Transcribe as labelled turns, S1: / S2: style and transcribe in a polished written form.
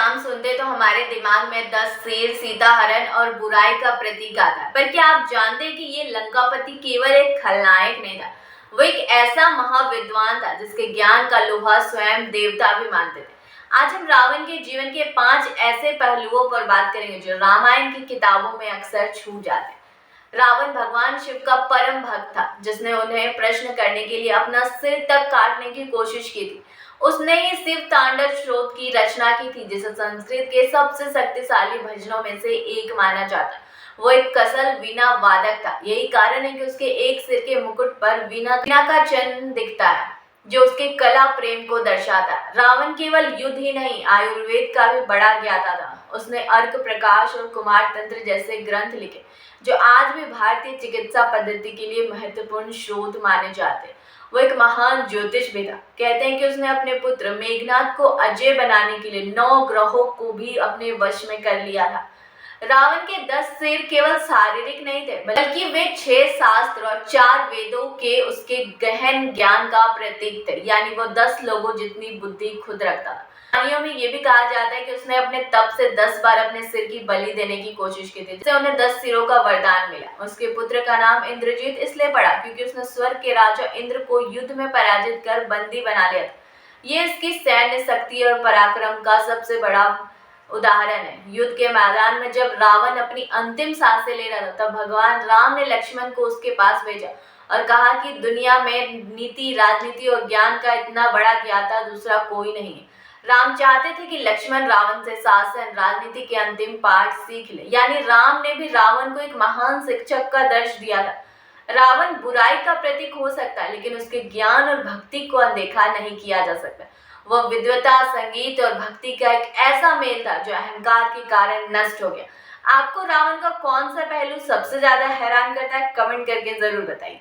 S1: नाम सुनते तो हमारे दिमाग में 10 शेर, सीता हरण और बुराई का प्रतीक आता है। पर क्या आप जानते हैं कि ये लंकापति केवल एक खलनायक नहीं था, वो एक ऐसा महाविद्वान था जिसके ज्ञान का लोहा स्वयं देवता भी मानते थे। आज हम रावण के जीवन के 5 ऐसे पहलुओं पर बात करेंगे जो रामायण की किताबों में अक्सर छू जाते हैं। रावण भगवान शिव का परम भक्त था, जिसने उन्हें प्रश्न करने के लिए अपना सिर तक काटने की कोशिश की थी। उसने ही शिव तांडव स्तोत्र की रचना की थी, जिसे संस्कृत के सबसे शक्तिशाली भजनों में से एक माना जाता है। वो एक कसल वीणा वादक था। यही कारण है कि उसके एक सिर के मुकुट पर वीणा का चिन्ह दिखता है, जो उसके कला प्रेम को दर्शाता है। रावण केवल युद्ध ही नहीं, आयुर्वेद का भी बड़ा ज्ञाता था। उसने अर्क प्रकाश और कुमार तंत्र जैसे ग्रंथ लिखे, जो आज भी भारतीय चिकित्सा पद्धति के लिए महत्वपूर्ण शोध माने जाते हैं। वो एक महान ज्योतिष भी था। कहते हैं कि उसने अपने पुत्र मेघनाद को अजय बनाने के लिए 9 ग्रहों को भी अपने वश में कर लिया था। रावण के 10 सिर केवल शारीरिक नहीं थे, बल्कि वे 6 शास्त्र और 4 वेदों के उसके गहन ज्ञान का प्रतीक थे। यानी वो 10 लोगों जितनी बुद्धि खुद रखता था। कहानियों में ये भी कहा जाता है कि उसने अपने तप से 10 बार अपने सिर की बलि देने की कोशिश की थी, जिससे उन्हें 10 सिरों का वरदान मिला। उसके पुत्र का नाम इंद्रजीत इसलिए पड़ा क्योंकि उसने स्वर्ग के राजा इंद्र को युद्ध में पराजित कर बंदी बना लिया था। ये इसकी सैन्य शक्ति और पराक्रम का सबसे बड़ा उदाहरण है। युद्ध के मैदान में जब रावण अपनी अंतिम सांसें ले रहा था, तब भगवान राम ने लक्ष्मण को उसके पास भेजा और कहा कि दुनिया में नीति, राजनीति और ज्ञान का इतना बड़ा ज्ञाता दूसरा कोई नहीं है। राम चाहते थे कि लक्ष्मण रावण से शासन, राजनीति के अंतिम पाठ सीख ले। यानी राम ने भी रावण को एक महान शिक्षक का दर्श दिया था। रावण बुराई का प्रतीक हो सकता है, लेकिन उसके ज्ञान और भक्ति को अनदेखा नहीं किया जा सकता। वह विद्वता, संगीत और भक्ति का एक ऐसा मेल था जो अहंकार के कारण नष्ट हो गया। आपको रावण का कौन सा पहलू सबसे ज्यादा हैरान करता है? कमेंट करके जरूर बताइए।